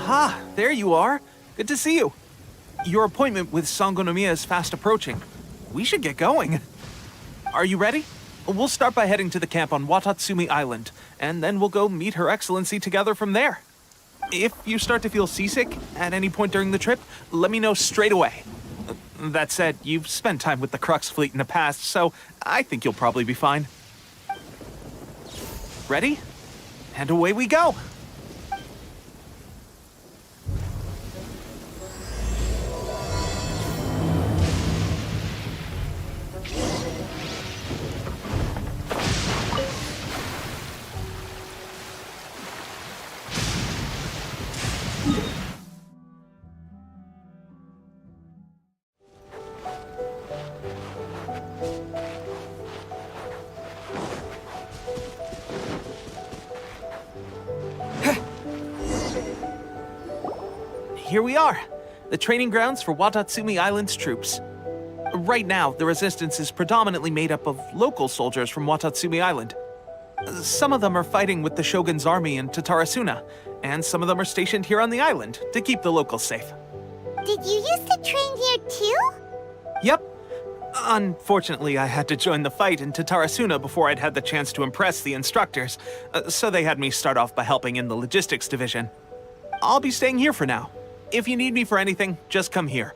Aha, there you are. Good to see you. Your appointment with Sangonomiya is fast approaching. We should get going. Are you ready? We'll start by heading to the camp on Watatsumi Island, and then we'll go meet Her Excellency together from there. If you start to feel seasick at any point during the trip, let me know straight away. That said, you've spent time with the Crux fleet in the past, so I think you'll probably be fine. Ready? And away we go! Here we are, the training grounds for Watatsumi Island's troops. Right now, the resistance is predominantly made up of local soldiers from Watatsumi Island. Some of them are fighting with the Shogun's army in Tatarasuna, and some of them are stationed here on the island to keep the locals safe. Did you used to train here too? Yep. Unfortunately, I had to join the fight in Tatarasuna before I'd had the chance to impress the instructors, so they had me start off by helping in the logistics division. I'll be staying here for now. If you need me for anything, just come here.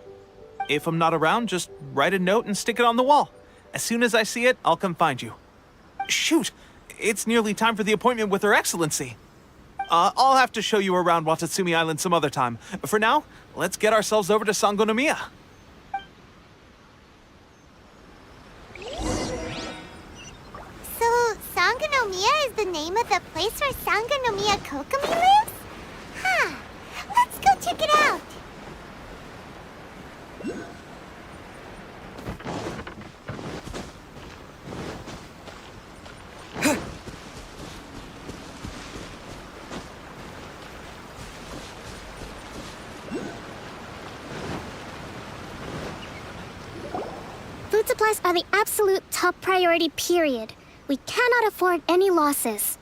If I'm not around, just write a note and stick it on the wall. As soon as I see it, I'll come find you. Shoot! It's nearly time for the appointment with Her Excellency. I'll have to show you around Watatsumi Island some other time. For now, let's get ourselves over to Sangonomiya. So, Sangonomiya is the name of the place where Sangonomiya Kokomi lives? Huh. Let's go check it out. Food supplies are the absolute top priority, period. We cannot afford any losses.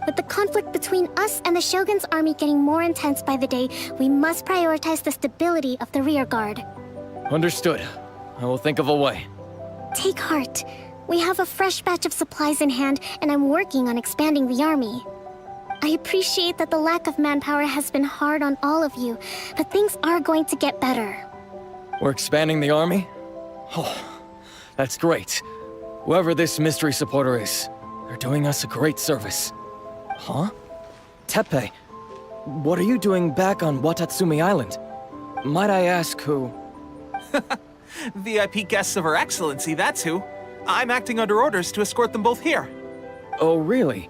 With the conflict between us and the Shogun's army getting more intense by the day, we must prioritize the stability of the rear guard. Understood. I will think of a way. Take heart. We have a fresh batch of supplies in hand, and I'm working on expanding the army. I appreciate that the lack of manpower has been hard on all of you, but things are going to get better. We're expanding the army? Oh, that's great. Whoever this mystery supporter is, they're doing us a great service. Huh? Teppei, what are you doing back on Watatsumi Island? Might I ask who? VIP guests of Her Excellency, that's who. I'm acting under orders to escort them both here. Oh, really?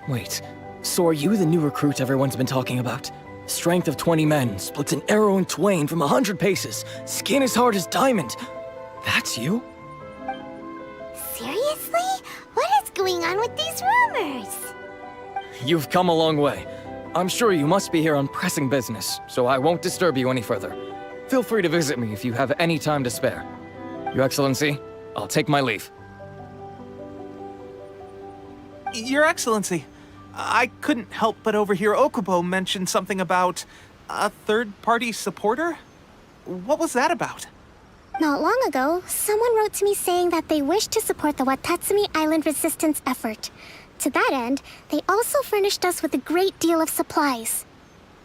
Wait, so are you the new recruit everyone's been talking about? Strength of 20 men, splits an arrow in twain from 100 paces, skin as hard as diamond. That's you? Seriously? What is going on with these rumors? You've come a long way. I'm sure you must be here on pressing business, so I won't disturb you any further. Feel free to visit me if you have any time to spare. Your Excellency, I'll take my leave. Your Excellency, I couldn't help but overhear Okubo mention something about a third-party supporter? What was that about? Not long ago, someone wrote to me saying that they wish to support the Watatsumi Island resistance effort. To that end, they also furnished us with a great deal of supplies.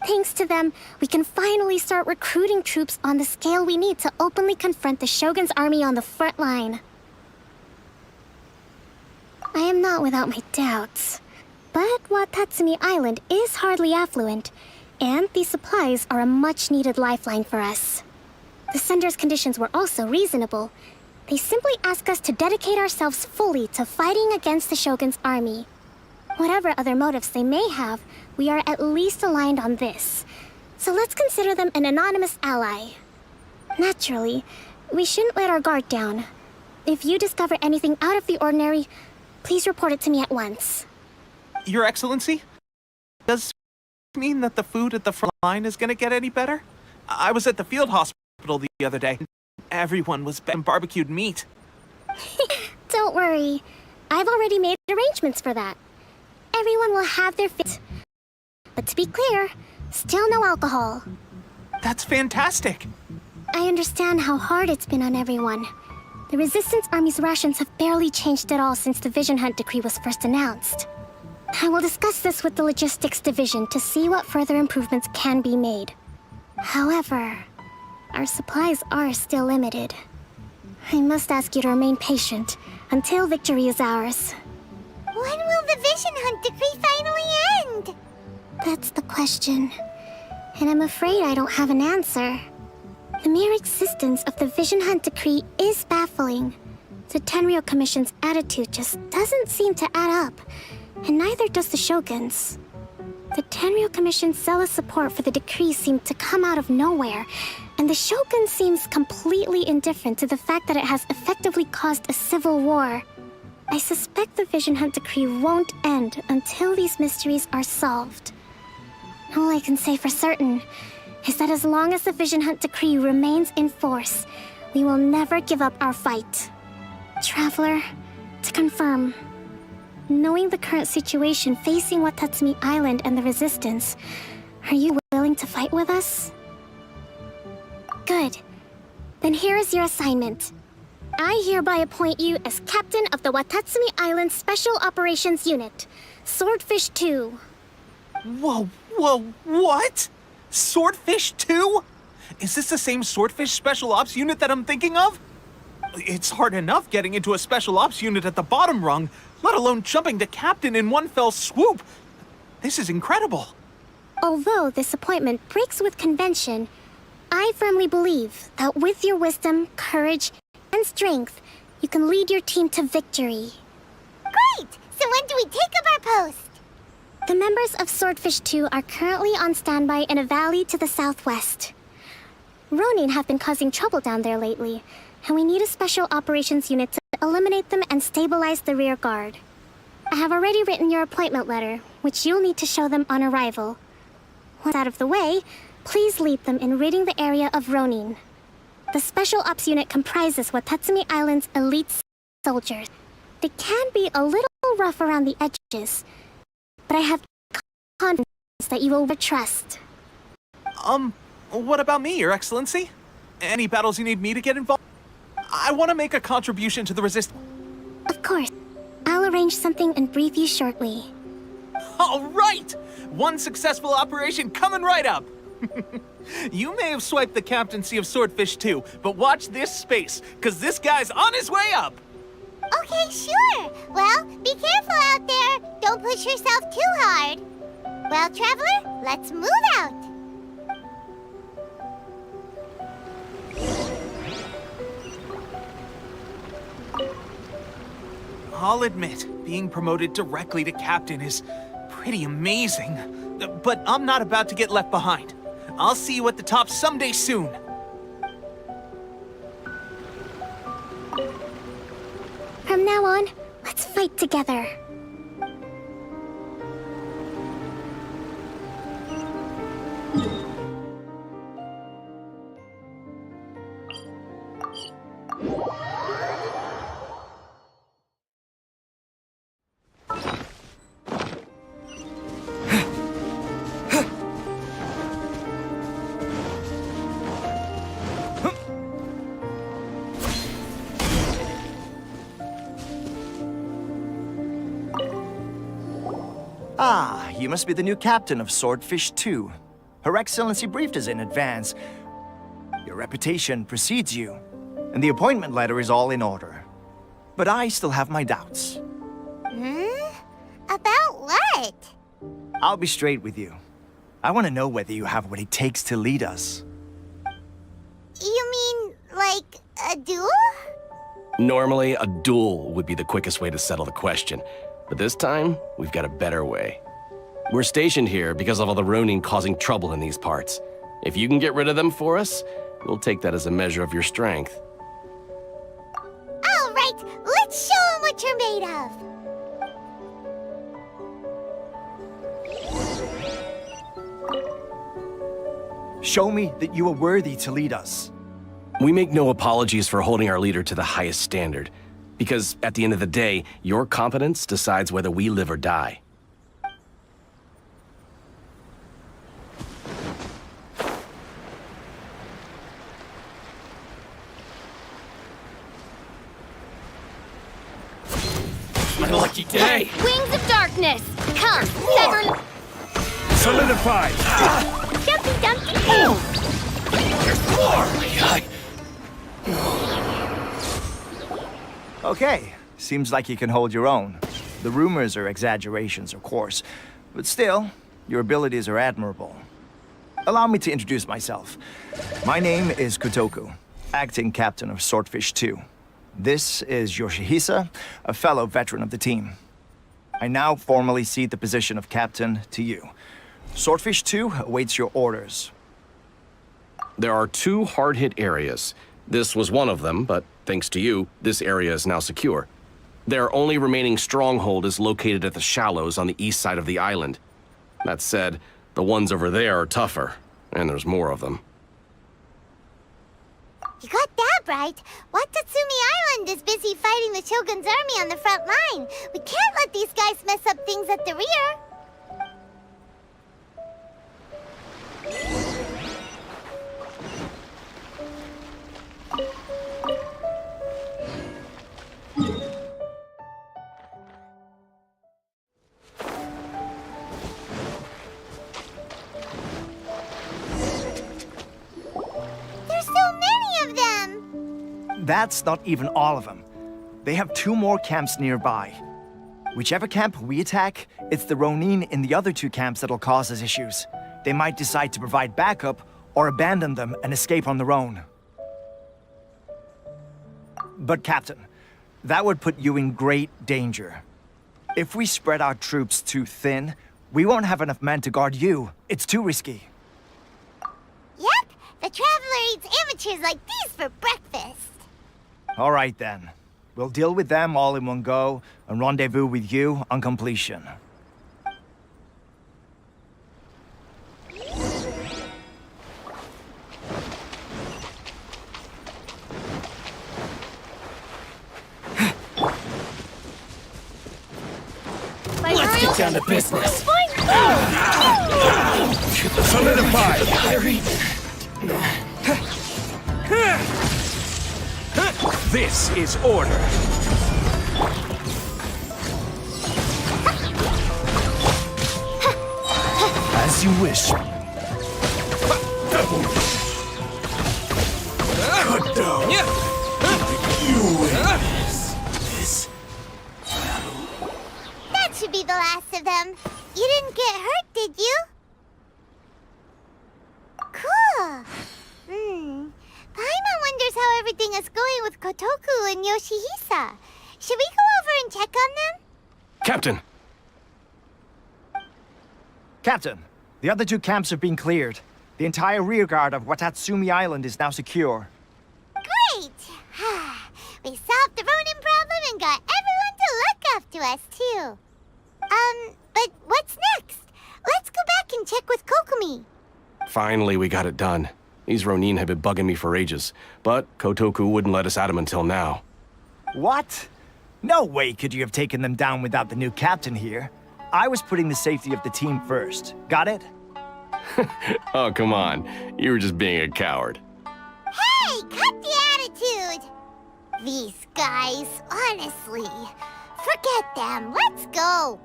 Thanks to them, we can finally start recruiting troops on the scale we need to openly confront the Shogun's army on the front line. I am not without my doubts. But Watatsumi Island is hardly affluent, and these supplies are a much-needed lifeline for us. The sender's conditions were also reasonable. They simply ask us to dedicate ourselves fully to fighting against the Shogun's army. Whatever other motives they may have, we are at least aligned on this. So let's consider them an anonymous ally. Naturally, we shouldn't let our guard down. If you discover anything out of the ordinary, please report it to me at once. Your Excellency? Does it mean that the food at the front line is gonna get any better? I was at the field hospital the other day. Everyone was betting barbecued meat. Don't worry. I've already made arrangements for that. Everyone will have their fit. But to be clear, Still no alcohol. That's fantastic. I understand how hard it's been on everyone. The Resistance Army's rations have barely changed at all since the Vision Hunt decree was first announced. I will discuss this with the Logistics Division to see what further improvements can be made. However, our supplies are still limited. I must ask you to remain patient until victory is ours. When will the Vision Hunt decree finally end? That's the question. And I'm afraid I don't have an answer. The mere existence of the Vision Hunt decree is baffling. The Tenryou Commission's attitude just doesn't seem to add up, and neither does the Shogun's. The Tenryou Commission's zealous support for the decree seemed to come out of nowhere, and the Shogun seems completely indifferent to the fact that it has effectively caused a civil war. I suspect the Vision Hunt decree won't end until these mysteries are solved. All I can say for certain is that as long as the Vision Hunt decree remains in force, we will never give up our fight. Traveler, to confirm, knowing the current situation facing Watatsumi Island and the Resistance, are you willing to fight with us? Good. Then here is your assignment. I hereby appoint you as captain of the Watatsumi Island Special Operations Unit, Swordfish 2. Whoa, what? Swordfish 2? Is this the same Swordfish Special Ops unit that I'm thinking of? It's hard enough getting into a Special Ops unit at the bottom rung, let alone jumping to captain in one fell swoop. This is incredible. Although this appointment breaks with convention, I firmly believe that with your wisdom, courage, and strength, you can lead your team to victory. Great! So when do we take up our post? The members of Swordfish 2 are currently on standby in a valley to the southwest. Ronin have been causing trouble down there lately, and we need a special operations unit to eliminate them and stabilize the rear guard. I have already written your appointment letter, which you'll need to show them on arrival. Once out of the way, please lead them in ridding the area of Ronin. The Special Ops unit comprises Watatsumi Island's elite soldiers. They can be a little rough around the edges, but I have confidence that you will trust. What about me, Your Excellency? Any battles you need me to get involved? I want to make a contribution to the resistance. Of course. I'll arrange something and brief you shortly. All right! One successful operation coming right up! You may have swiped the captaincy of Swordfish 2, but watch this space, because this guy's on his way up! Okay, sure. Well, be careful out there. Don't push yourself too hard. Well, Traveler, let's move out. I'll admit, being promoted directly to captain is pretty amazing. But I'm not about to get left behind. I'll see you at the top someday soon. From now on, let's fight together. Ah, you must be the new captain of Swordfish 2. Her Excellency briefed us in advance. Your reputation precedes you, and the appointment letter is all in order. But I still have my doubts. About what? I'll be straight with you. I want to know whether you have what it takes to lead us. You mean, like, a duel? Normally, a duel would be the quickest way to settle the question. But this time, we've got a better way. We're stationed here because of all the Ronin causing trouble in these parts. If you can get rid of them for us, we'll take that as a measure of your strength. All right, let's show them what you're made of. Show me that you are worthy to lead us. We make no apologies for holding our leader to the highest standard. Because at the end of the day, your competence decides whether we live or die. my lucky day! Wings of darkness! Come, sever... Solidified! Dumpty Dumpty! There's more! Okay, seems like you can hold your own. The rumors are exaggerations, of course, but still, your abilities are admirable. Allow me to introduce myself. My name is Kotoku, acting captain of Swordfish 2. This is Yoshihisa, a fellow veteran of the team. I now formally cede the position of captain to you. Swordfish 2 awaits your orders. There are 2 hard-hit areas. This was one of them, but thanks to you, this area is now secure. Their only remaining stronghold is located at the shallows on the east side of the island. That said, the ones over there are tougher, and there's more of them. You got that right. Watatsumi Island is busy fighting the Shogun's army on the front line. We can't let these guys mess up things at the rear. There's so many of them! That's not even all of them. They have 2 more camps nearby. Whichever camp we attack, it's the Ronin in the other 2 camps that'll cause us issues. They might decide to provide backup or abandon them and escape on their own. But Captain, that would put you in great danger. If we spread our troops too thin, we won't have enough men to guard you. It's too risky. Yep, the Traveler eats amateurs like these for breakfast. All right then. We'll deal with them all in one go and rendezvous with you on completion. Let's get down to business! Solidified! This is order. As you wish. Cut down. You win. That should be the last of them. You didn't get hurt, did you? Cool. Paimon wonders how everything is going with Kotoku and Yoshihisa. Should we go over and check on them? Captain! Captain, the other 2 camps have been cleared. The entire rearguard of Watatsumi Island is now secure. Great! We solved the Ronin problem and got everyone to look after us, too. But what's next? Let's go back and check with Kokumi. Finally, we got it done. These Ronin have been bugging me for ages, but Kotoku wouldn't let us at him until now. What? No way could you have taken them down without the new captain here. I was putting the safety of the team first. Got it? Oh, come on. You were just being a coward. Hey, cut the attitude! These guys, honestly. Forget them. Let's go.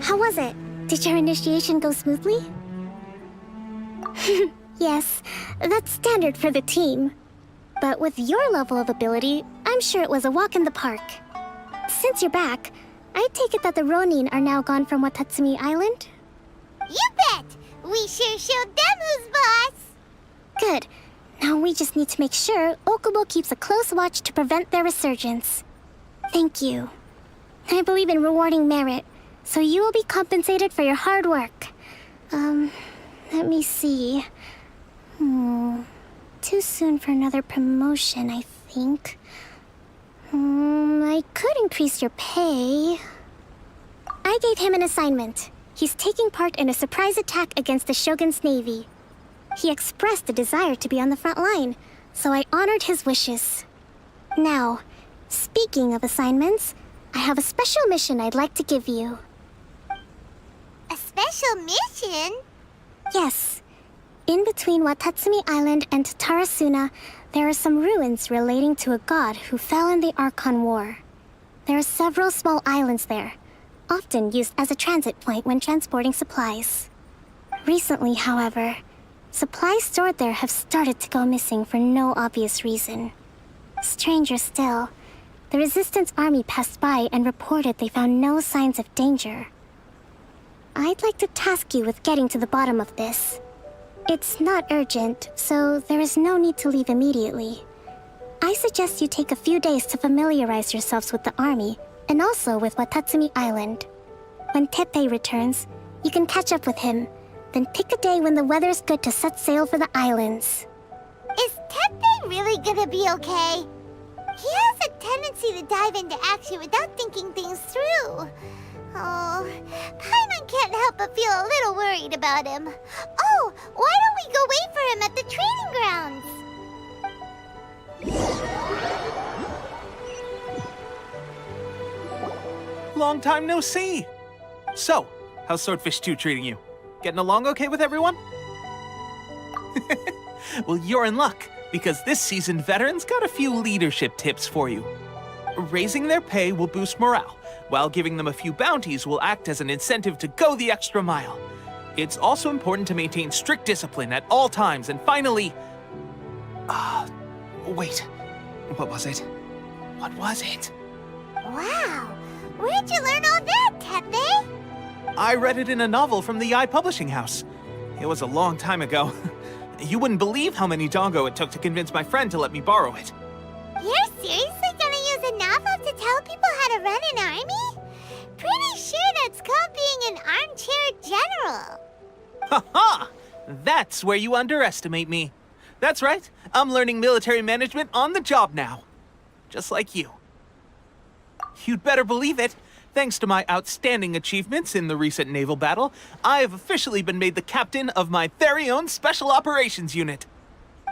How was it? Did your initiation go smoothly? Yes, that's standard for the team. But with your level of ability, I'm sure it was a walk in the park. Since you're back, I take it that the Ronin are now gone from Watatsumi Island? You bet! We sure showed them who's boss! Good. Now we just need to make sure Okubo keeps a close watch to prevent their resurgence. Thank you. I believe in rewarding merit, so you will be compensated for your hard work. Let me see. Too soon for another promotion, I think. I could increase your pay. I gave him an assignment. He's taking part in a surprise attack against the Shogun's navy. He expressed a desire to be on the front line, so I honored his wishes. Now, Speaking of assignments, I have a special mission I'd like to give you. A special mission? Yes. In between Watatsumi Island and Tarasuna, there are some ruins relating to a god who fell in the Archon War. There are several small islands there, often used as a transit point when transporting supplies. Recently, however, supplies stored there have started to go missing for no obvious reason. Stranger still, the Resistance army passed by and reported they found no signs of danger. I'd like to task you with getting to the bottom of this. It's not urgent, so there is no need to leave immediately. I suggest you take a few days to familiarize yourselves with the army, and also with Watatsumi Island. When Teppei returns, you can catch up with him, then pick a day when the weather's good to set sail for the islands. Is Teppei really gonna be okay? He has a tendency to dive into action without thinking things through. Oh, Paimon can't help but feel a little worried about him. Oh, why don't we go wait for him at the training grounds? Long time no see. So, how's Swordfish 2 treating you? Getting along okay with everyone? Well, you're in luck, because this seasoned veteran's got a few leadership tips for you. Raising their pay will boost morale, while giving them a few bounties will act as an incentive to go the extra mile. It's also important to maintain strict discipline at all times, and finally... wait. What was it? What was it? Wow, where'd you learn all that, Teppei? I read it in a novel from the Yae Publishing House. It was a long time ago. You wouldn't believe how many dongo it took to convince my friend to let me borrow it. You're seriously gonna use a novel to tell people how to run an army? Pretty sure that's called being an armchair general. Ha ha! That's where you underestimate me. That's right, I'm learning military management on the job now. Just like you. You'd better believe it. Thanks to my outstanding achievements in the recent naval battle, I have officially been made the captain of my very own Special Operations Unit.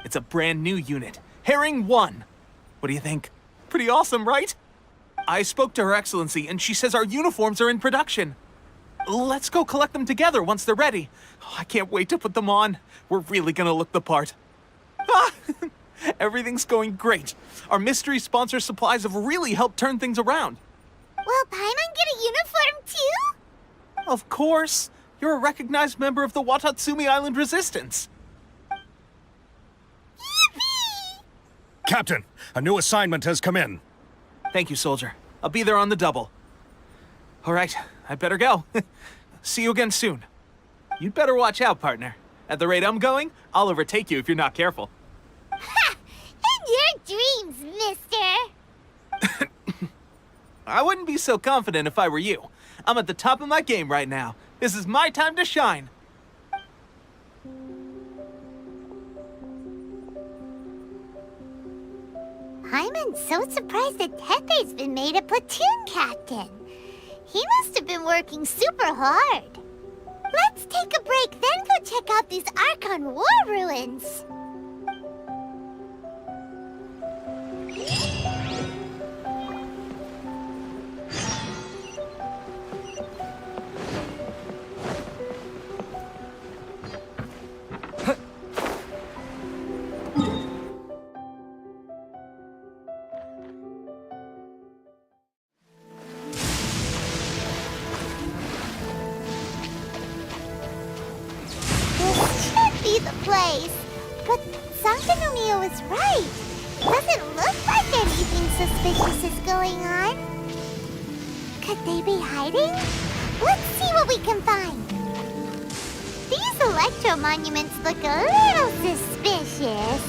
It's a brand new unit, Herring 1. What do you think? Pretty awesome, right? I spoke to Her Excellency, and she says our uniforms are in production. Let's go collect them together once they're ready. I can't wait to put them on. We're really gonna look the part. Ah! Everything's going great. Our mystery sponsor supplies have really helped turn things around. Will Paimon get a uniform too? Of course. You're a recognized member of the Watatsumi Island Resistance. Yippee! Captain, a new assignment has come in. Thank you, soldier. I'll be there on the double. All right, I better go. See you again soon. You'd better watch out, partner. At the rate I'm going, I'll overtake you if you're not careful. Ha! In your dreams, mister! I wouldn't be so confident if I were you. I'm at the top of my game right now. This is my time to shine. Paimon's so surprised that Teppei's been made a platoon captain. He must have been working super hard. Let's take a break, then go check out these Archon War ruins. The place. But Sankanumio is right. Doesn't look like anything suspicious is going on. Could they be hiding? Let's see what we can find. These electro monuments look a little suspicious.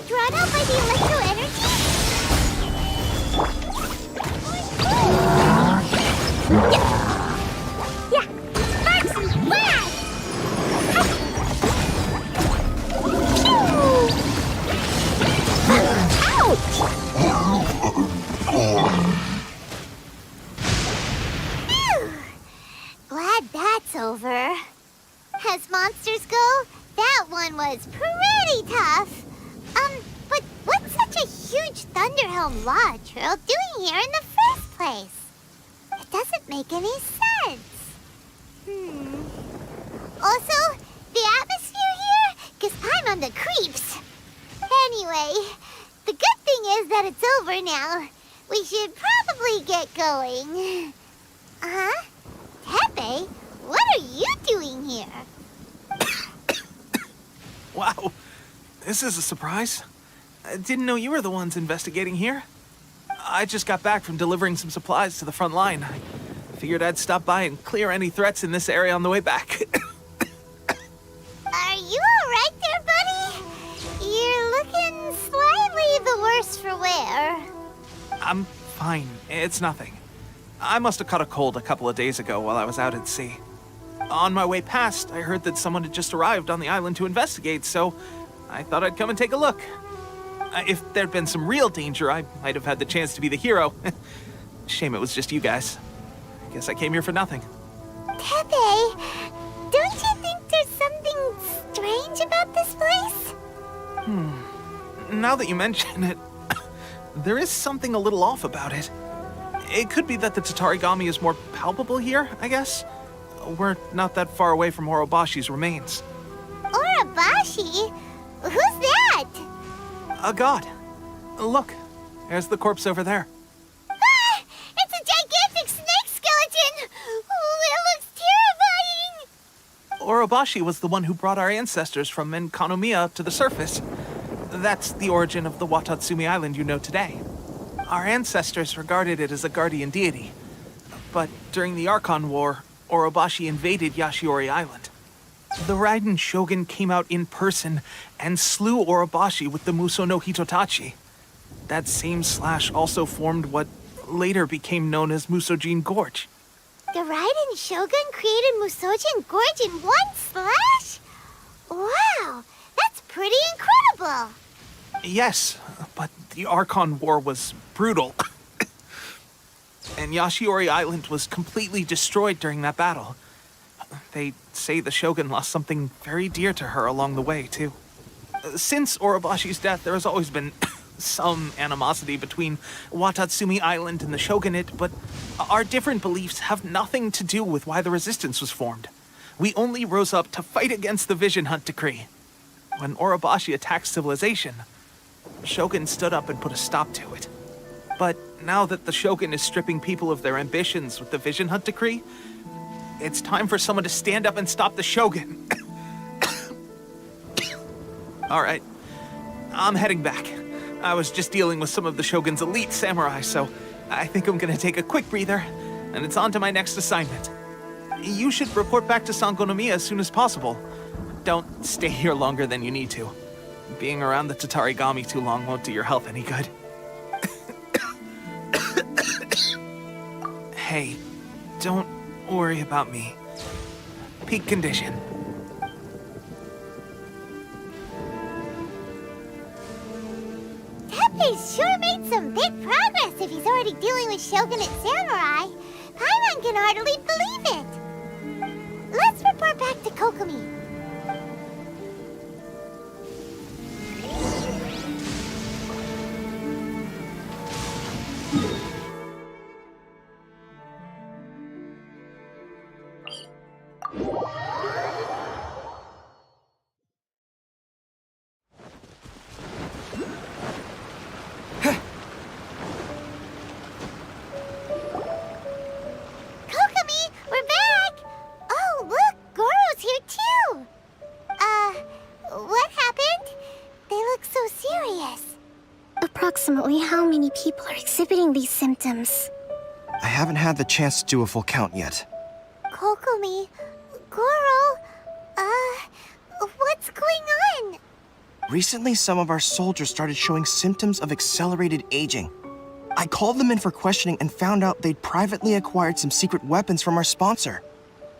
Drawn out by the electro energy? Phew! Glad that's over. As monsters go, that one was pretty tough. But what's such a huge Thunderhelm Lodge Earl doing here in the first place? It doesn't make any sense. Also, the atmosphere here gives I'm on the creeps. Anyway, the good thing is that it's over now. We should probably get going. Huh? Tepe, what are you doing here? Wow, this is a surprise. I didn't know you were the ones investigating here. I just got back from delivering some supplies to the front line. I figured I'd stop by and clear any threats in this area on the way back. Are you alright there, buddy? You're looking slightly the worse for wear. I'm fine. It's nothing. I must have caught a cold a couple of days ago while I was out at sea. On my way past, I heard that someone had just arrived on the island to investigate, so I thought I'd come and take a look. If there'd been some real danger, I might have had the chance to be the hero. Shame it was just you guys. I guess I came here for nothing. Tepe, don't you think there's something strange about this place? Now that you mention it, there is something a little off about it. It could be that the Tatarigami is more palpable here, I guess. We're not that far away from Orobashi's remains. Orobashi? Who's that? A god. Look, there's the corpse over there. Ah! It's a gigantic snake skeleton! Oh, it looks terrifying! Orobashi was the one who brought our ancestors from Enkanomiya to the surface. That's the origin of the Watatsumi Island you know today. Our ancestors regarded it as a guardian deity. But during the Archon War, Orobashi invaded Yashiori Island. The Raiden Shogun came out in person and slew Orobashi with the Muso no Hitotachi. That same slash also formed what later became known as Musojin Gorge. The Raiden Shogun created Musojin Gorge in one slash? Wow, that's pretty incredible! Yes, but the Archon War was brutal. And Yashiori Island was completely destroyed during that battle. They say the Shogun lost something very dear to her along the way, too. Since Orobashi's death, there has always been some animosity between Watatsumi Island and the Shogunate, but our different beliefs have nothing to do with why the resistance was formed. We only rose up to fight against the Vision Hunt Decree. When Orobashi attacked civilization, the Shogun stood up and put a stop to it. But now that the Shogun is stripping people of their ambitions with the Vision Hunt Decree, it's time for someone to stand up and stop the Shogun. All right, I'm heading back. I was just dealing with some of the Shogun's elite samurai, so I think I'm gonna take a quick breather, and it's on to my next assignment. You should report back to Sangonomiya as soon as possible. Don't stay here longer than you need to. Being around the Tatarigami too long won't do your health any good. Hey, don't worry about me. Peak condition. Tepe's sure made some big progress if he's already dealing with Shogunate samurai. Paimon can hardly believe it. Let's report back to Kokomi. Approximately how many people are exhibiting these symptoms? I haven't had the chance to do a full count yet. Kokomi, Goro, what's going on? Recently, some of our soldiers started showing symptoms of accelerated aging. I called them in for questioning and found out they'd privately acquired some secret weapons from our sponsor.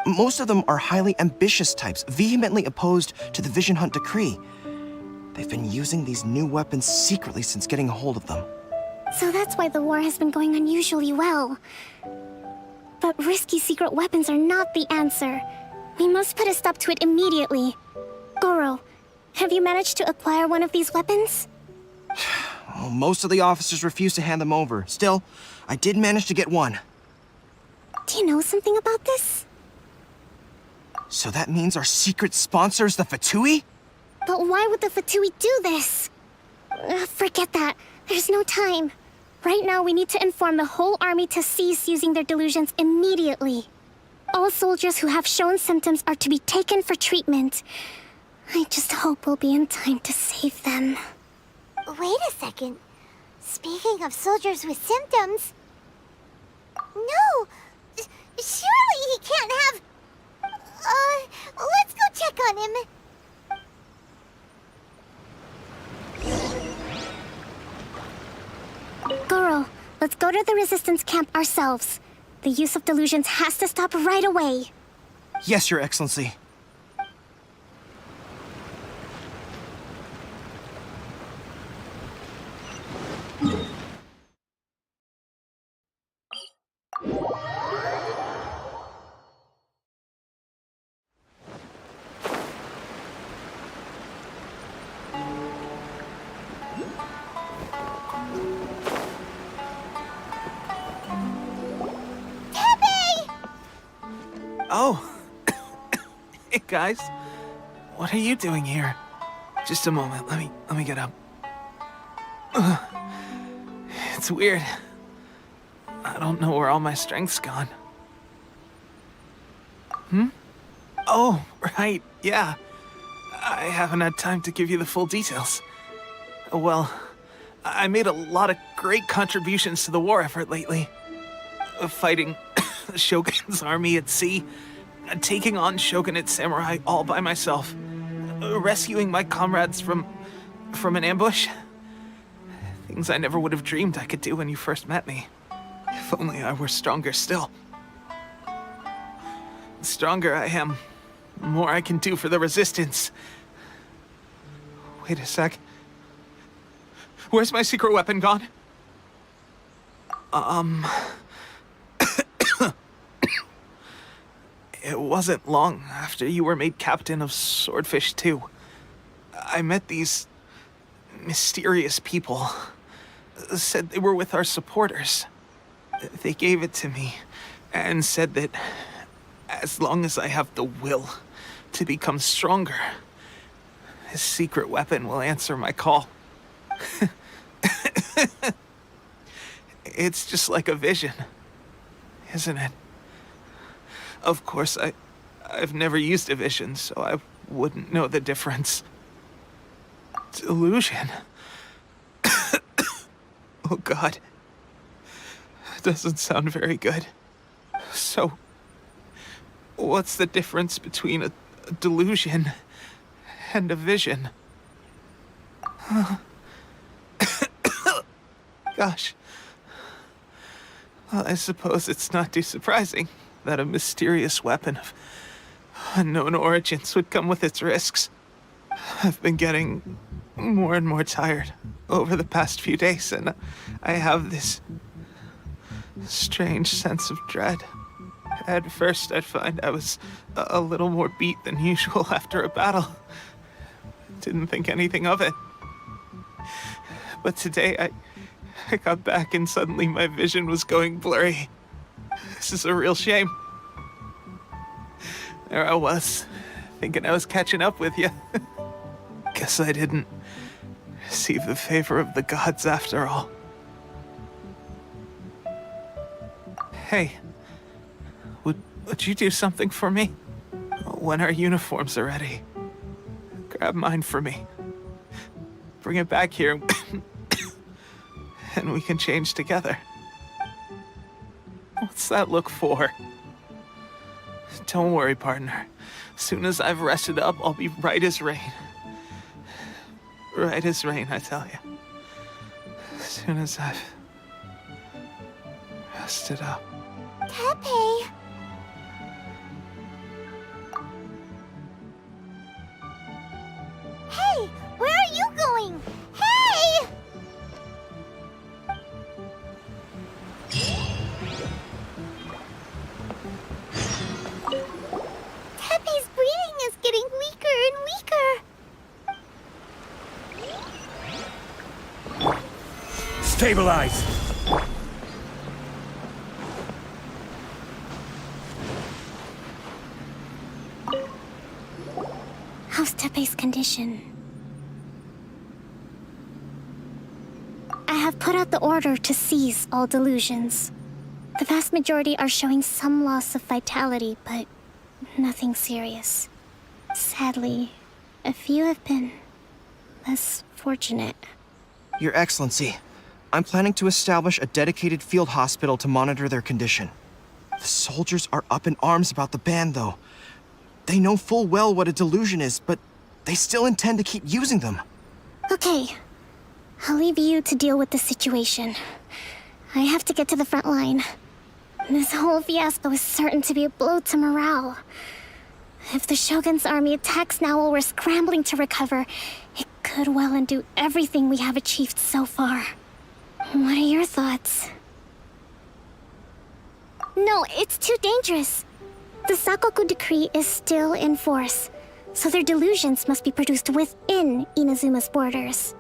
Most of them are highly ambitious types, vehemently opposed to the Vision Hunt Decree. They've been using these new weapons secretly since getting a hold of them. So that's why the war has been going unusually well. But risky secret weapons are not the answer. We must put a stop to it immediately. Goro, have you managed to acquire one of these weapons? Oh, most of the officers refuse to hand them over. Still, I did manage to get one. Do you know something about this? So that means our secret sponsor is the Fatui? But why would the Fatui do this? Forget that. There's no time. Right now, we need to inform the whole army to cease using their delusions immediately. All soldiers who have shown symptoms are to be taken for treatment. I just hope we'll be in time to save them. Wait a second. Speaking of soldiers with symptoms... No! Surely he can't have... let's go check on him. Goro, let's go to the resistance camp ourselves. The use of delusions has to stop right away. Yes, Your Excellency. Oh. Hey, guys. What are you doing here? Just a moment. Let me get up. Ugh. It's weird. I don't know where all my strength's gone. Oh, right. Yeah. I haven't had time to give you the full details. Well, I made a lot of great contributions to the war effort lately. Fighting the Shogun's army at sea, taking on Shogunate samurai all by myself, rescuing my comrades from an ambush. Things I never would have dreamed I could do when you first met me. If only I were stronger still. The stronger I am, the more I can do for the Resistance. Wait a sec. Where's my secret weapon gone? It wasn't long after you were made captain of Swordfish 2. I met these mysterious people. Said they were with our supporters. They gave it to me and said that as long as I have the will to become stronger, his secret weapon will answer my call. It's just like a vision, isn't it? Of course, I've never used a vision, so I wouldn't know the difference. Delusion. Oh God. That doesn't sound very good. So, what's the difference between a delusion and a vision? Gosh. Well, I suppose it's not too surprising that a mysterious weapon of unknown origins would come with its risks. I've been getting more and more tired over the past few days, and I have this strange sense of dread. At first, I'd find I was a little more beat than usual after a battle. Didn't think anything of it. But today, I got back and suddenly my vision was going blurry. This is a real shame. There I was, thinking I was catching up with you. Guess I didn't receive the favor of the gods after all. Hey, would you do something for me? When our uniforms are ready, grab mine for me. Bring it back here, and we can change together. What's that look for? Don't worry, partner. As soon as I've rested up, I'll be right as rain. Right as rain, I tell you. As soon as I've rested up. Tepe! Hey! Where are you going? Hey! Stabilize! How's Tepe's condition? I have put out the order to seize all delusions. The vast majority are showing some loss of vitality, but nothing serious. Sadly, a few have been less fortunate. Your Excellency, I'm planning to establish a dedicated field hospital to monitor their condition. The soldiers are up in arms about the ban, though. They know full well what a delusion is, but they still intend to keep using them. Okay, I'll leave you to deal with the situation. I have to get to the front line. This whole fiasco is certain to be a blow to morale. If the Shogun's army attacks now while we're scrambling to recover, it could well undo everything we have achieved so far. What are your thoughts? No, it's too dangerous. The Sakoku decree is still in force, so their delusions must be produced within Inazuma's borders.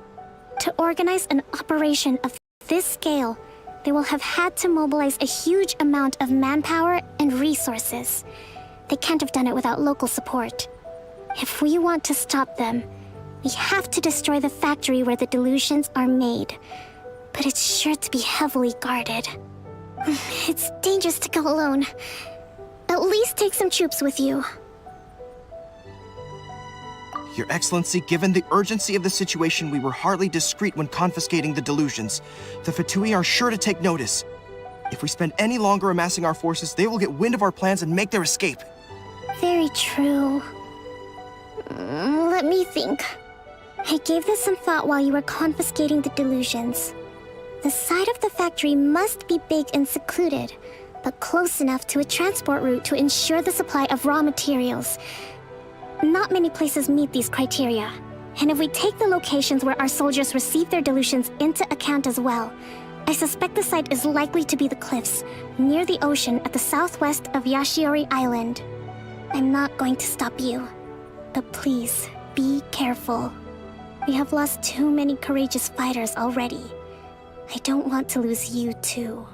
To organize an operation of this scale, they will have had to mobilize a huge amount of manpower and resources. They can't have done it without local support. If we want to stop them, we have to destroy the factory where the delusions are made. But it's sure to be heavily guarded. It's dangerous to go alone. At least take some troops with you. Your Excellency, given the urgency of the situation, we were hardly discreet when confiscating the delusions. The Fatui are sure to take notice. If we spend any longer amassing our forces, they will get wind of our plans and make their escape. Very true. Let me think. I gave this some thought while you were confiscating the delusions. The side of the factory must be big and secluded, but close enough to a transport route to ensure the supply of raw materials. Not many places meet these criteria, and if we take the locations where our soldiers receive their delusions into account as well, I suspect the site is likely to be the cliffs, near the ocean at the southwest of Yashiori Island. I'm not going to stop you, but please, be careful. We have lost too many courageous fighters already. I don't want to lose you too.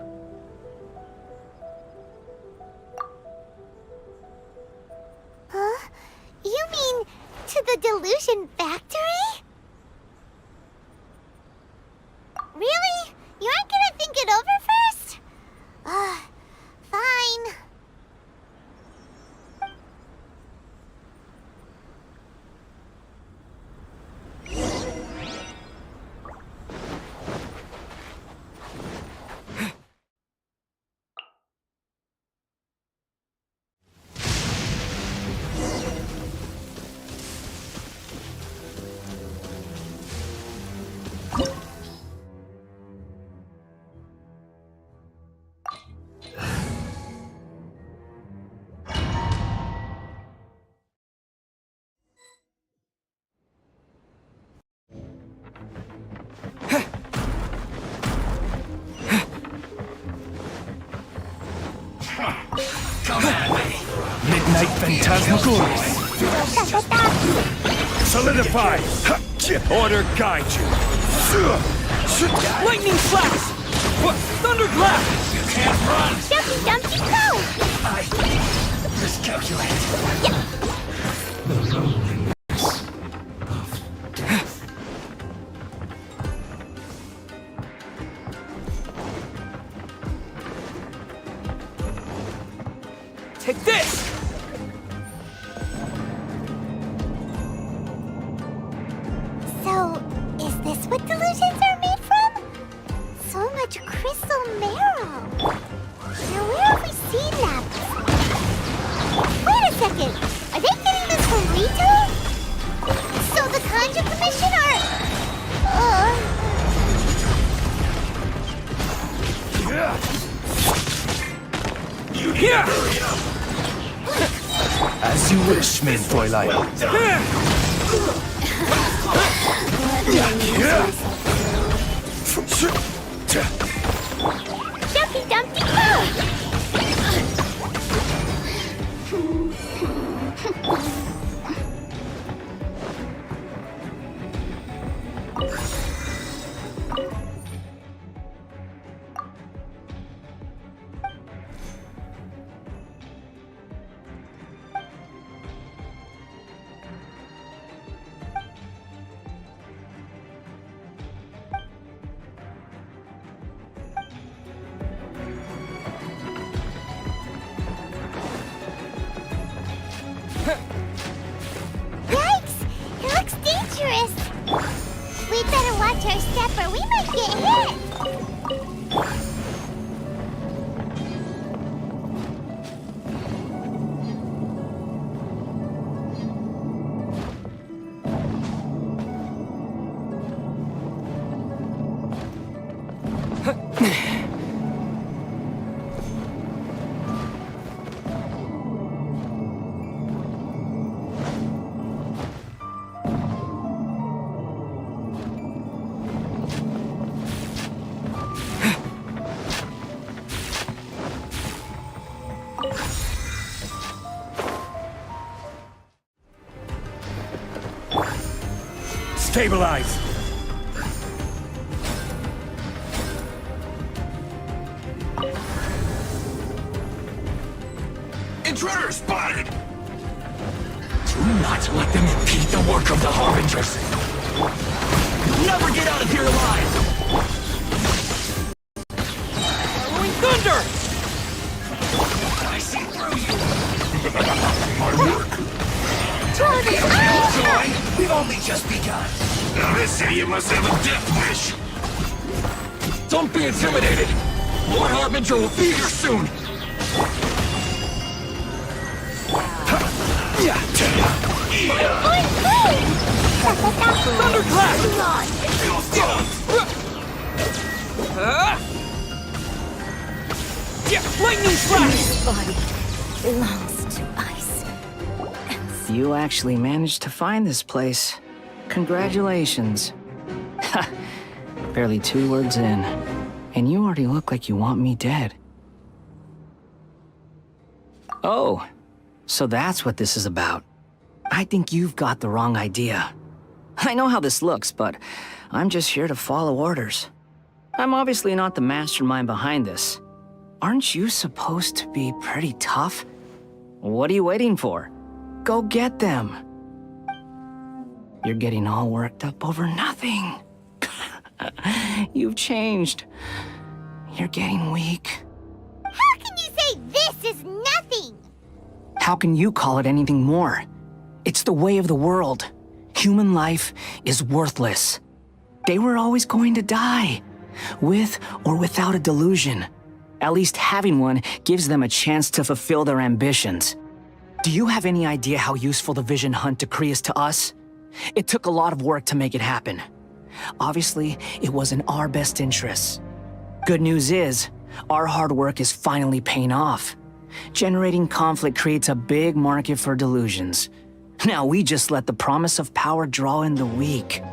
Huh? You mean to the Delusion factory? Really? You aren't gonna think it over first? Fine. Midnight Phantasmagories! Solidify! Order guide you! Lightning flash! Thunderclap! You can't run! Jumpy Dumpty Go! I miscalculate. Take this! So, is this what delusions are made from? So much crystal marrow. Now where have we seen that? Wait a second. Are they getting this from Rito? So the Kanji Commission are... Here! As you wish, main Fräulein. Jumpy Dumpty Go! step or we might get hit. Stabilize! Intruder spotted! Do not let them impede the work of the Harbingers! You'll never get out of here alive! Following thunder! I see through you! My work! Target! Joy, we've only just begun. Now this idiot must have a death wish! Don't be intimidated! Lord Harbinger will be here soon! Lightning slash! This body belongs to ice. You actually managed to find this place. Congratulations. Ha! Barely 2 words in, and you already look like you want me dead. Oh, so that's what this is about. I think you've got the wrong idea. I know how this looks, but I'm just here to follow orders. I'm obviously not the mastermind behind this. Aren't you supposed to be pretty tough? What are you waiting for? Go get them. You're getting all worked up over nothing. You've changed. You're getting weak. How can you say this is nothing? How can you call it anything more? It's the way of the world. Human life is worthless. They were always going to die, with or without a delusion. At least having one gives them a chance to fulfill their ambitions. Do you have any idea how useful the Vision Hunt decree is to us? It took a lot of work to make it happen. Obviously, it was in our best interests. Good news is, our hard work is finally paying off. Generating conflict creates a big market for delusions. Now we just let the promise of power draw in the weak.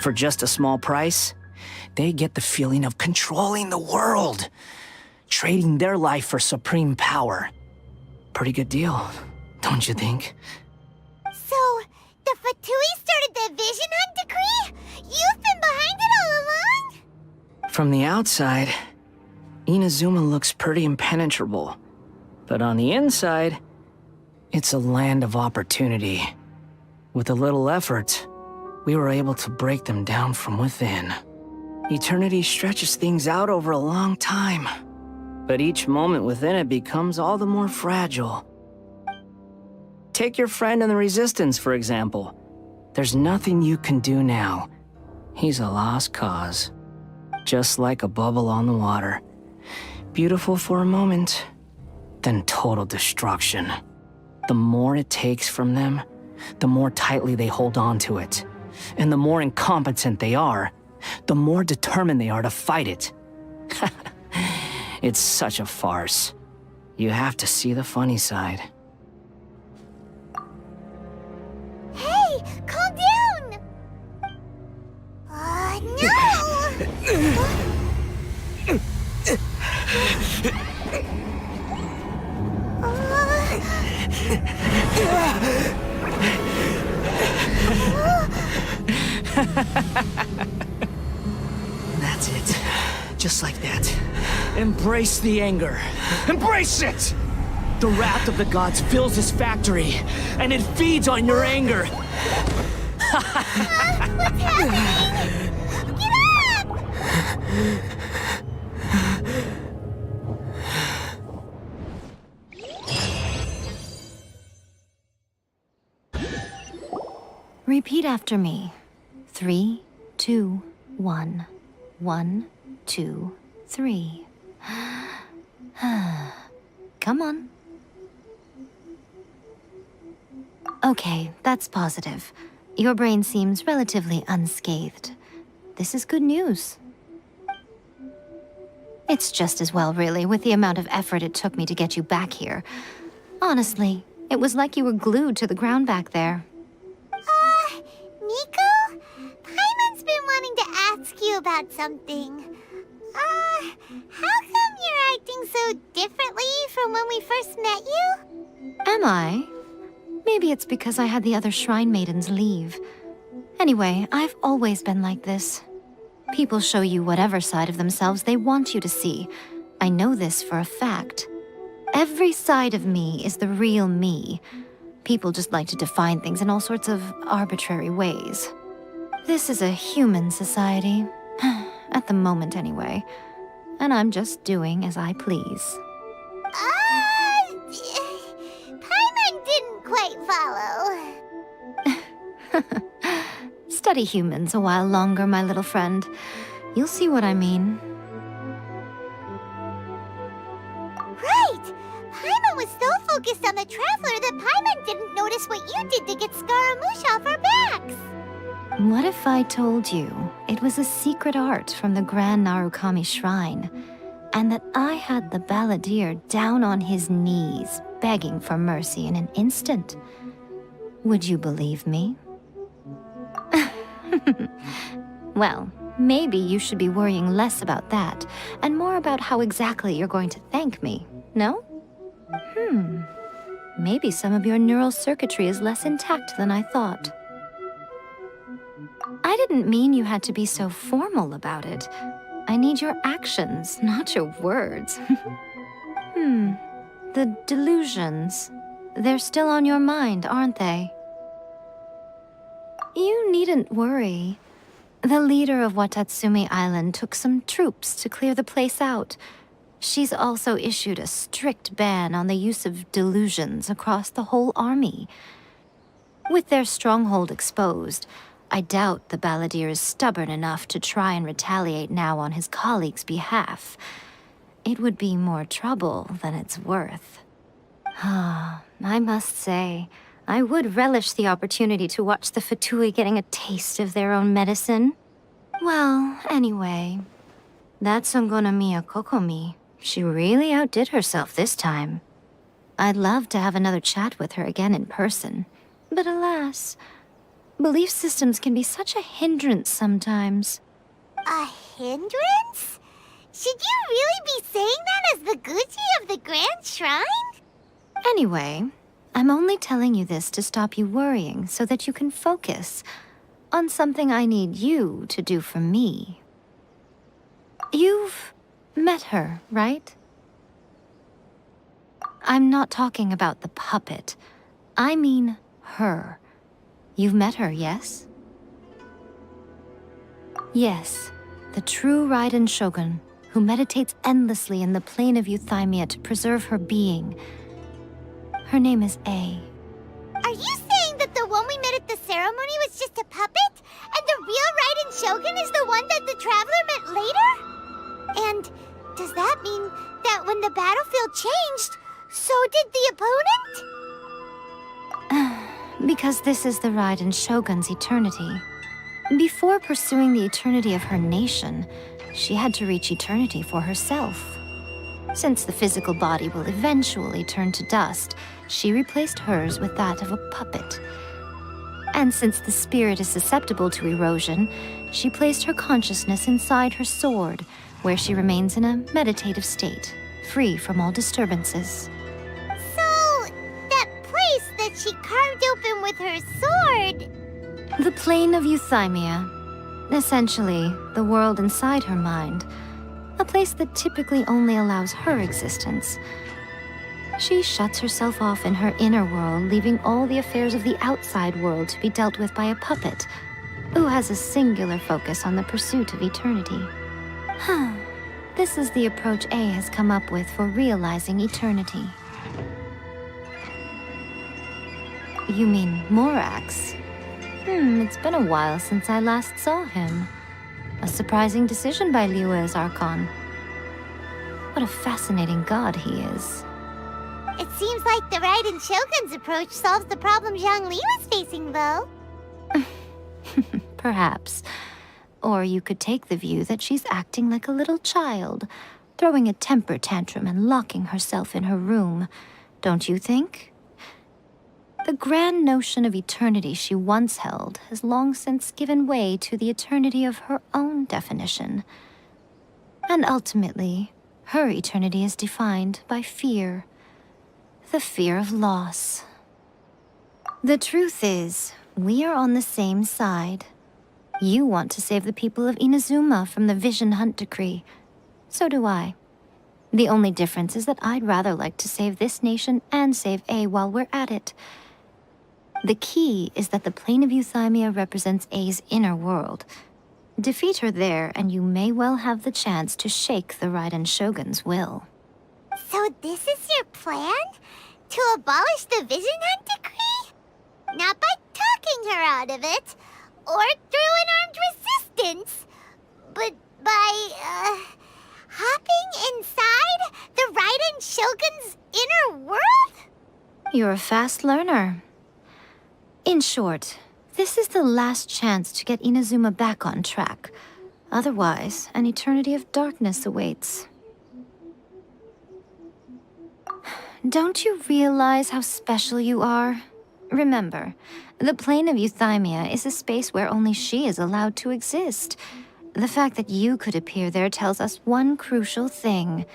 For just a small price, they get the feeling of controlling the world, trading their life for supreme power. Pretty good deal, don't you think? So, the Fatui started the Vision Hunt decree? You've been behind it all along? From the outside, Inazuma looks pretty impenetrable. But on the inside, it's a land of opportunity. With a little effort, we were able to break them down from within. Eternity stretches things out over a long time, but each moment within it becomes all the more fragile. Take your friend in the Resistance, for example. There's nothing you can do now. He's a lost cause. Just like a bubble on the water. Beautiful for a moment, then total destruction. The more it takes from them, the more tightly they hold on to it. And the more incompetent they are, the more determined they are to fight it. It's such a farce. You have to see the funny side. Hey, calm down! No! That's it. Just like that. Embrace the anger. Embrace it! The wrath of the gods fills this factory, and it feeds on your anger. What's happening? Get up! Repeat after me. 3, 2, 1, 1, 2, 3. Come on. Okay, that's positive. Your brain seems relatively unscathed. This is good news. It's just as well, really, with the amount of effort it took me to get you back here. Honestly, it was like you were glued to the ground back there. Nico? Paimon's been wanting to ask you about something. How come you're acting so differently from when we first met you? Am I? Maybe it's because I had the other Shrine Maidens leave. Anyway, I've always been like this. People show you whatever side of themselves they want you to see. I know this for a fact. Every side of me is the real me. People just like to define things in all sorts of arbitrary ways. This is a human society. At the moment, anyway. And I'm just doing as I please. Paimon didn't quite follow. Study humans a while longer, my little friend. You'll see what I mean. Right! Paimon was so focused on the Traveler that Paimon didn't notice what you did to get Scaramouche off our backs. What if I told you it was a secret art from the Grand Narukami Shrine, and that I had the balladeer down on his knees, begging for mercy in an instant? Would you believe me? Well, maybe you should be worrying less about that, and more about how exactly you're going to thank me, no? Maybe some of your neural circuitry is less intact than I thought. I didn't mean you had to be so formal about it. I need your actions, not your words. The delusions. They're still on your mind, aren't they? You needn't worry. The leader of Watatsumi Island took some troops to clear the place out. She's also issued a strict ban on the use of delusions across the whole army. With their stronghold exposed, I doubt the balladeer is stubborn enough to try and retaliate now on his colleague's behalf. It would be more trouble than it's worth. I must say, I would relish the opportunity to watch the Fatui getting a taste of their own medicine. Well, anyway, that Songonomiya Kokomi, she really outdid herself this time. I'd love to have another chat with her again in person, but alas, belief systems can be such a hindrance sometimes. A hindrance? Should you really be saying that as the Gucci of the Grand Shrine? Anyway, I'm only telling you this to stop you worrying so that you can focus on something I need you to do for me. You've met her, right? I'm not talking about the puppet. I mean her. You've met her, yes? Yes, the true Raiden Shogun, who meditates endlessly in the plane of Euthymia to preserve her being. Her name is A. Are you saying that the one we met at the ceremony was just a puppet? And the real Raiden Shogun is the one that the Traveler met later? And does that mean that when the battlefield changed, so did the opponent? Because this is the Raiden Shogun's eternity. Before pursuing the eternity of her nation, she had to reach eternity for herself. Since the physical body will eventually turn to dust, she replaced hers with that of a puppet. And since the spirit is susceptible to erosion, she placed her consciousness inside her sword, where she remains in a meditative state, free from all disturbances. So, that place that she carved open with her sword... The plane of Euthymia. Essentially, the world inside her mind. A place that typically only allows her existence. She shuts herself off in her inner world, leaving all the affairs of the outside world to be dealt with by a puppet, who has a singular focus on the pursuit of eternity. This is the approach A has come up with for realizing eternity. You mean Morax? It's been a while since I last saw him. A surprising decision by Liu as Archon. What a fascinating god he is. It seems like the Raiden Shogun's approach solves the problem Zhongli was facing, though. Perhaps. Or you could take the view that she's acting like a little child, throwing a temper tantrum and locking herself in her room. Don't you think? The grand notion of eternity she once held has long since given way to the eternity of her own definition. And ultimately, her eternity is defined by fear. The fear of loss. The truth is, we are on the same side. You want to save the people of Inazuma from the Vision Hunt decree. So do I. The only difference is that I'd rather like to save this nation and save A while we're at it. The key is that the plane of Euthymia represents A's inner world. Defeat her there, and you may well have the chance to shake the Raiden Shogun's will. So this is your plan? To abolish the Vision Hunt decree? Not by talking her out of it, or through an armed resistance, but by, hopping inside the Raiden Shogun's inner world? You're a fast learner. In short, this is the last chance to get Inazuma back on track. Otherwise, an eternity of darkness awaits. Don't you realize how special you are? Remember, the plane of Euthymia is a space where only she is allowed to exist. The fact that you could appear there tells us one crucial thing.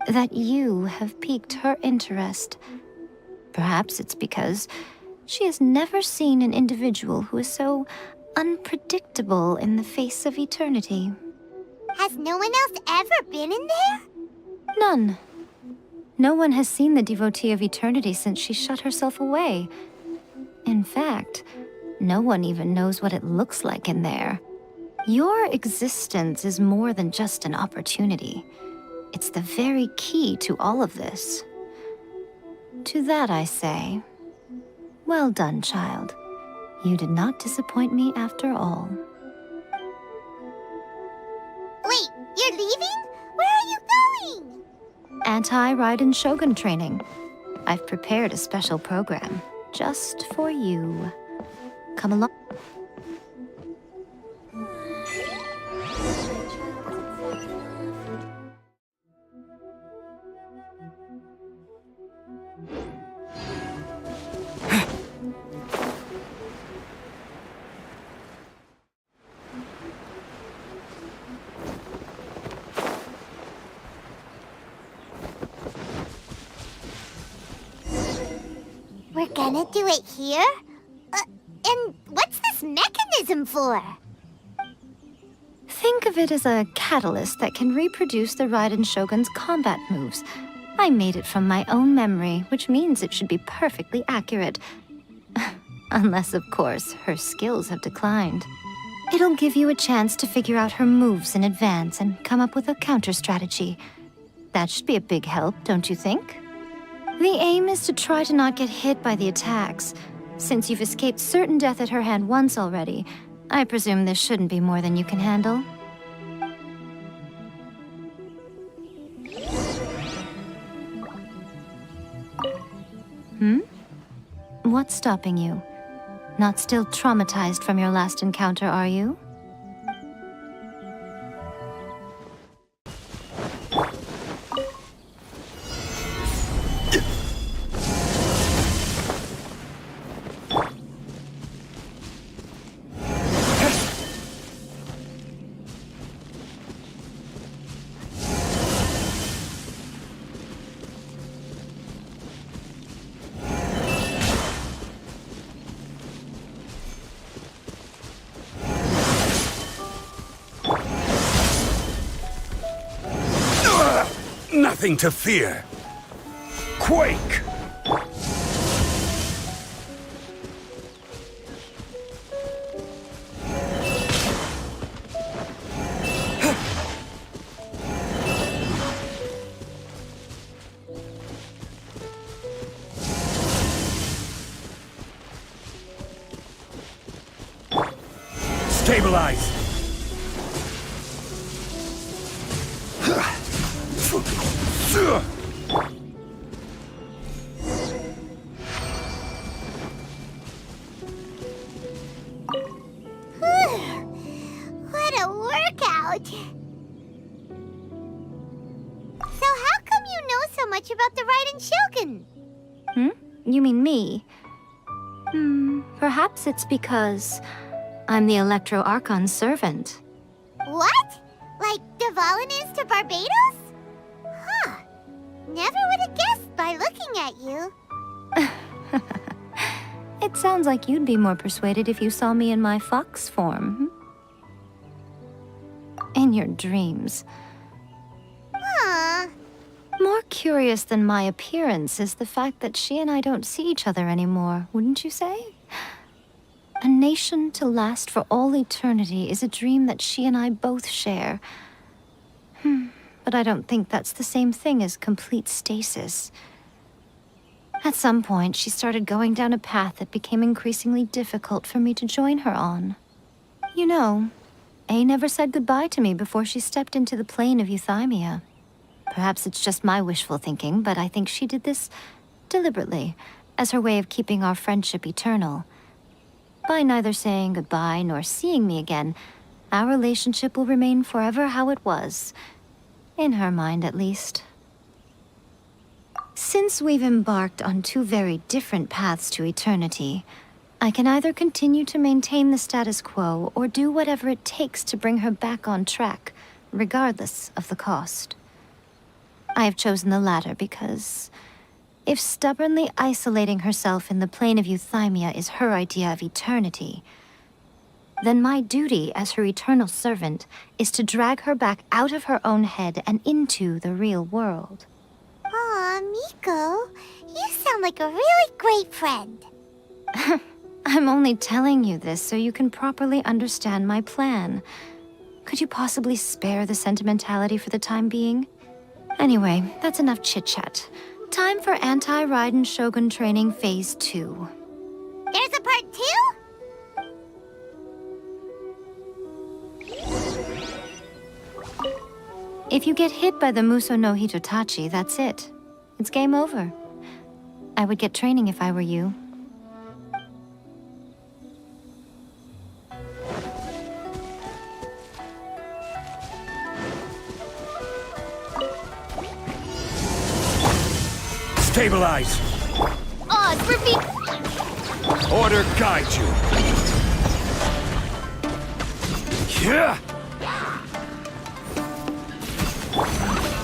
That you have piqued her interest. Perhaps it's because she has never seen an individual who is so unpredictable in the face of eternity. Has no one else ever been in there? None. No one has seen the devotee of eternity since she shut herself away. In fact, no one even knows what it looks like in there. Your existence is more than just an opportunity. It's the very key to all of this. To that I say, well done, child. You did not disappoint me after all. Wait, you're leaving? Where are you going? Anti-Raiden Shogun training. I've prepared a special program just for you. Come along. We're gonna do it here? And what's this mechanism for? Think of it as a catalyst that can reproduce the Raiden Shogun's combat moves. I made it from my own memory, which means it should be perfectly accurate. Unless, of course, her skills have declined. It'll give you a chance to figure out her moves in advance and come up with a counter-strategy. That should be a big help, don't you think? The aim is to try to not get hit by the attacks. Since you've escaped certain death at her hand once already, I presume this shouldn't be more than you can handle. What's stopping you? Not still traumatized from your last encounter, are you? Nothing to fear. Quake! Stabilize! What a workout! So how come you know so much about the Raiden Shogun? You mean me? Perhaps it's because I'm the Electro Archon's servant. What? Like Dvalin is to Barbados? Huh. Never would have guessed by looking at you. It sounds like you'd be more persuaded if you saw me in my fox form. In your dreams. Huh. More curious than my appearance is the fact that she and I don't see each other anymore, wouldn't you say? A nation to last for all eternity is a dream that she and I both share. But I don't think that's the same thing as complete stasis. At some point, she started going down a path that became increasingly difficult for me to join her on. You know, A never said goodbye to me before she stepped into the plane of euthymia. Perhaps it's just my wishful thinking, but I think she did this deliberately, as her way of keeping our friendship eternal. By neither saying goodbye nor seeing me again, our relationship will remain forever how it was. In her mind, at least. Since we've embarked on two very different paths to eternity, I can either continue to maintain the status quo or do whatever it takes to bring her back on track, regardless of the cost. I have chosen the latter because if stubbornly isolating herself in the plane of euthymia is her idea of eternity, then my duty as her eternal servant is to drag her back out of her own head and into the real world. Aw, Miko, you sound like a really great friend. I'm only telling you this so you can properly understand my plan. Could you possibly spare the sentimentality for the time being? Anyway, that's enough chit-chat. Time for Anti-Raiden Shogun Training Phase 2. There's a part 2? If you get hit by the Muso no Hitotachi, that's it. It's game over. I would get training if I were you. Stabilize! Oz, repeat! Order guide you! Yeah!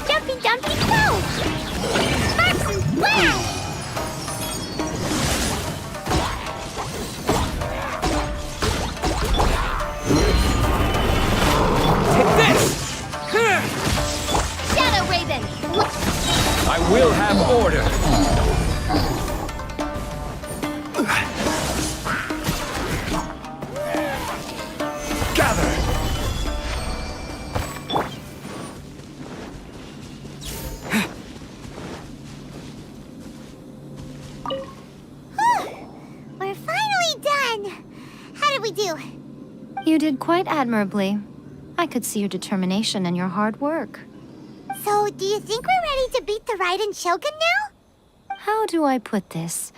Jumpy Dumpy Go! Sparks and flash! Take this! Shadow Raven! I will have order! Gather! We're finally done! How did we do? You did quite admirably. I could see your determination and your hard work. So, do you think we're ready to beat the Raiden Shogun now? How do I put this?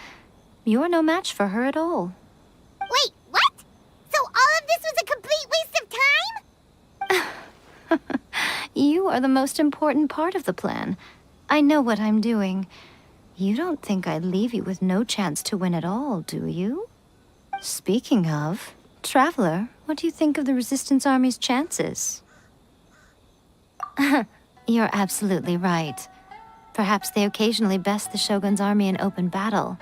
You're no match for her at all. Wait, what? So all of this was a complete waste of time? You are the most important part of the plan. I know what I'm doing. You don't think I'd leave you with no chance to win at all, do you? Speaking of, Traveler, what do you think of the Resistance Army's chances? You're absolutely right. Perhaps they occasionally best the Shogun's army in open battle,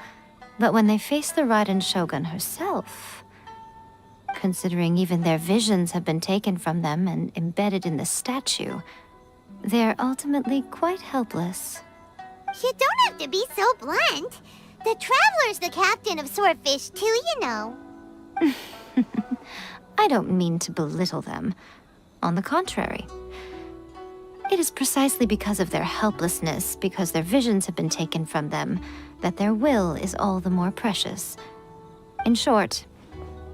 but when they face the Raiden Shogun herself, considering even their visions have been taken from them and embedded in the statue, they're ultimately quite helpless. You don't have to be so blunt. The Traveler's the captain of Swordfish too, you know. I don't mean to belittle them. On the contrary. It is precisely because of their helplessness, because their visions have been taken from them, that their will is all the more precious. In short,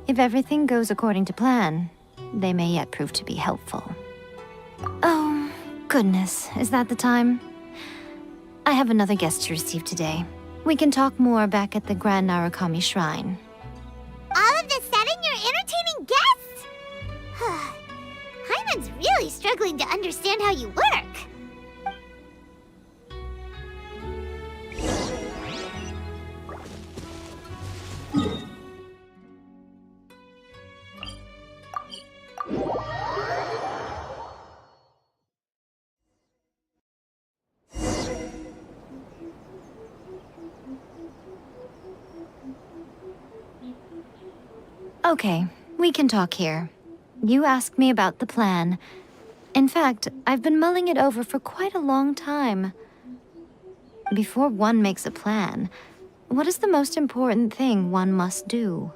if everything goes according to plan, they may yet prove to be helpful. Oh, goodness, is that the time? I have another guest to receive today. We can talk more back at the Grand Narukami Shrine. All of the sudden, you're entertaining guests? Hyman's really struggling to understand how you work. Okay, we can talk here. You asked me about the plan. In fact, I've been mulling it over for quite a long time. Before one makes a plan, what is the most important thing one must do?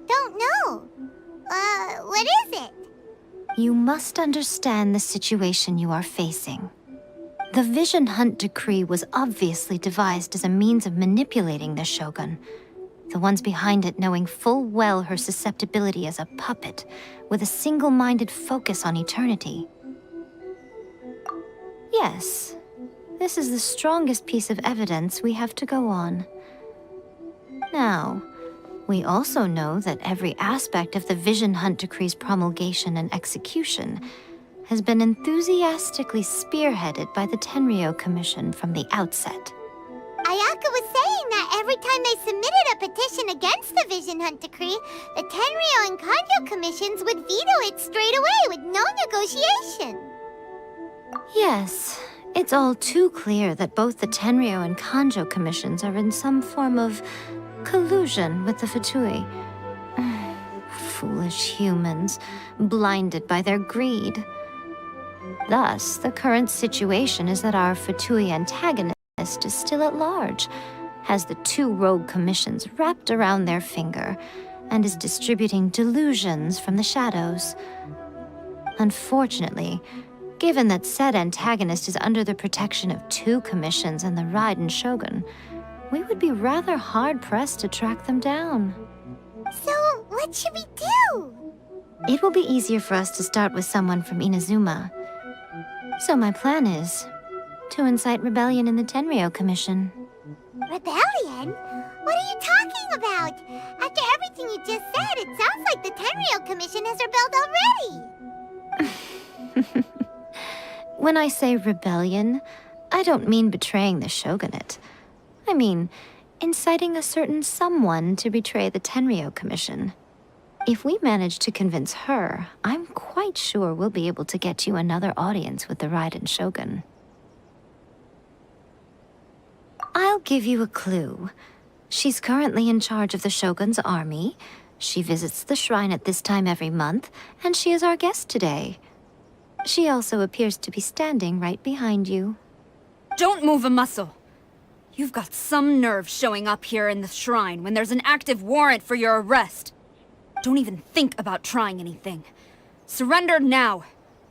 Don't know. What is it? You must understand the situation you are facing. The Vision Hunt Decree was obviously devised as a means of manipulating the Shogun, the ones behind it knowing full well her susceptibility as a puppet, with a single-minded focus on eternity. Yes, this is the strongest piece of evidence we have to go on. Now, we also know that every aspect of the Vision Hunt Decree's promulgation and execution has been enthusiastically spearheaded by the Tenryou Commission from the outset. Ayaka was saying that every time they submitted a petition against the Vision Hunt Decree, the Tenryou and Kanjo commissions would veto it straight away with no negotiation. Yes, it's all too clear that both the Tenryou and Kanjo commissions are in some form of collusion with the Fatui. Foolish humans, blinded by their greed. Thus, the current situation is that our Fatui antagonist is still at large, has the two rogue commissions wrapped around their finger, and is distributing delusions from the shadows. Unfortunately, given that said antagonist is under the protection of two commissions and the Raiden Shogun, we would be rather hard-pressed to track them down. So, what should we do? It will be easier for us to start with someone from Inazuma. So my plan is to incite rebellion in the Tenryou Commission. Rebellion? What are you talking about? After everything you just said, it sounds like the Tenryou Commission has rebelled already. When I say rebellion, I don't mean betraying the shogunate. I mean inciting a certain someone to betray the Tenryou Commission. If we manage to convince her, I'm quite sure we'll be able to get you another audience with the Raiden Shogun. I'll give you a clue. She's currently in charge of the Shogun's army. She visits the shrine at this time every month, and she is our guest today. She also appears to be standing right behind you. Don't move a muscle. You've got some nerve showing up here in the shrine when there's an active warrant for your arrest. Don't even think about trying anything. Surrender now.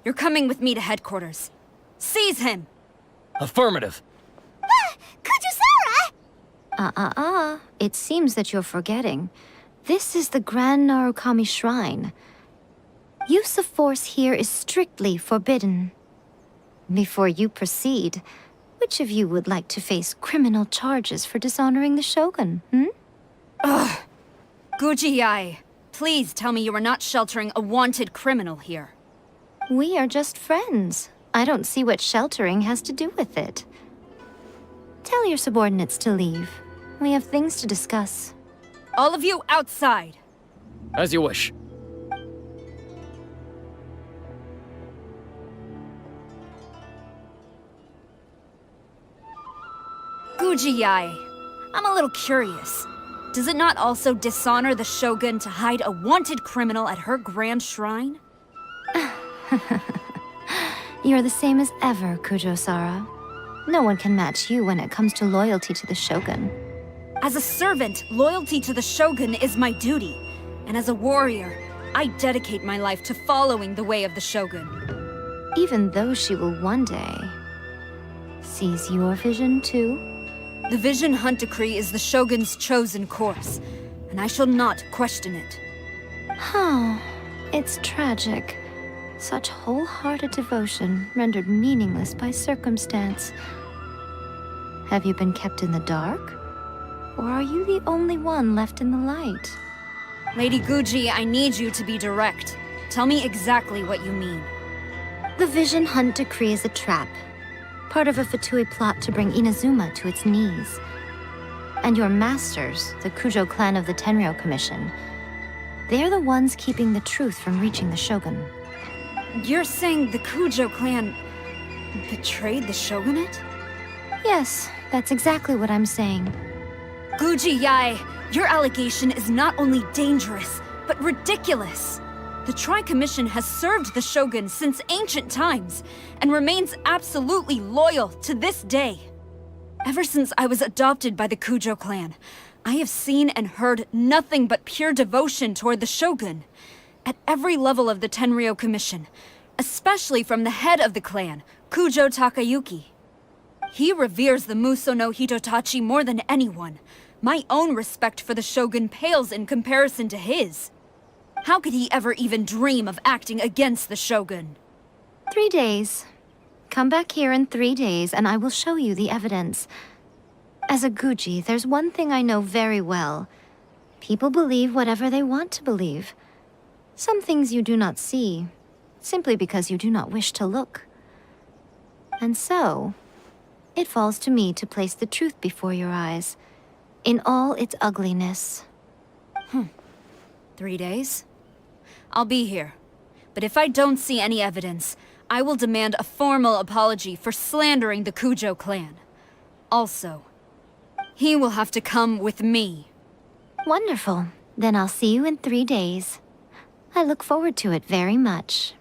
You're coming with me to headquarters. Seize him! Affirmative. Kujusara! It seems that you're forgetting. This is the Grand Narukami Shrine. Use of force here is strictly forbidden. Before you proceed, which of you would like to face criminal charges for dishonoring the Shogun, Ugh! Guji-ai, please tell me you are not sheltering a wanted criminal here. We are just friends. I don't see what sheltering has to do with it. Tell your subordinates to leave. We have things to discuss. All of you outside! As you wish. Guji-ai, I'm a little curious. Does it not also dishonor the Shogun to hide a wanted criminal at her grand shrine? You're the same as ever, Kujo-sara. No one can match you when it comes to loyalty to the Shogun. As a servant, loyalty to the Shogun is my duty. And as a warrior, I dedicate my life to following the way of the Shogun. Even though she will one day seize your vision too? The Vision Hunt Decree is the Shogun's chosen course, and I shall not question it. Oh, it's tragic. Such wholehearted devotion rendered meaningless by circumstance. Have you been kept in the dark? Or are you the only one left in the light? Lady Guji, I need you to be direct. Tell me exactly what you mean. The Vision Hunt decree is a trap. Part of a Fatui plot to bring Inazuma to its knees. And your masters, the Kujo clan of the Tenryou Commission, they're the ones keeping the truth from reaching the Shogun. You're saying the Kujo clan betrayed the shogunate? Yes, that's exactly what I'm saying. Guji Yae, your allegation is not only dangerous, but ridiculous. The Tri-Commission has served the Shogun since ancient times, and remains absolutely loyal to this day. Ever since I was adopted by the Kujo clan, I have seen and heard nothing but pure devotion toward the Shogun. At every level of the Tenryou Commission, especially from the head of the clan, Kujo Takayuki. He reveres the Muso no Hitotachi more than anyone. My own respect for the Shogun pales in comparison to his. How could he ever even dream of acting against the Shogun? 3 days. Come back here in 3 days and I will show you the evidence. As a Guji, there's one thing I know very well. People believe whatever they want to believe. Some things you do not see, simply because you do not wish to look. And so, it falls to me to place the truth before your eyes, in all its ugliness. 3 days? I'll be here. But if I don't see any evidence, I will demand a formal apology for slandering the Kujo clan. Also, he will have to come with me. Wonderful. Then I'll see you in 3 days. I look forward to it very much.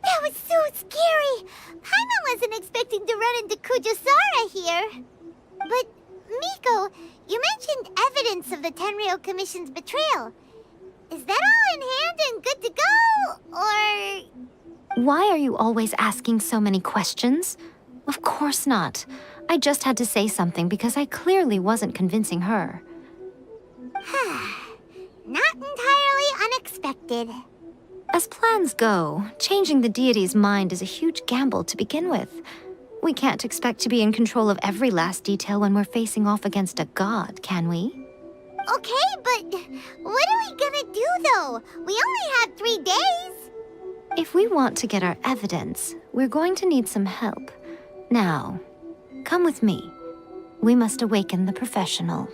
That was so scary! Paimon wasn't expecting to run into Kujosara here. But, Miko, you mentioned evidence of the Tenryou Commission's betrayal. Is that all in hand and good to go, or...? Why are you always asking so many questions? Of course not. I just had to say something because I clearly wasn't convincing her. Not entirely unexpected. As plans go, changing the deity's mind is a huge gamble to begin with. We can't expect to be in control of every last detail when we're facing off against a god, can we? Okay, but what are we gonna do, though? We only have 3 days. If we want to get our evidence, we're going to need some help. Now, come with me. We must awaken the professional.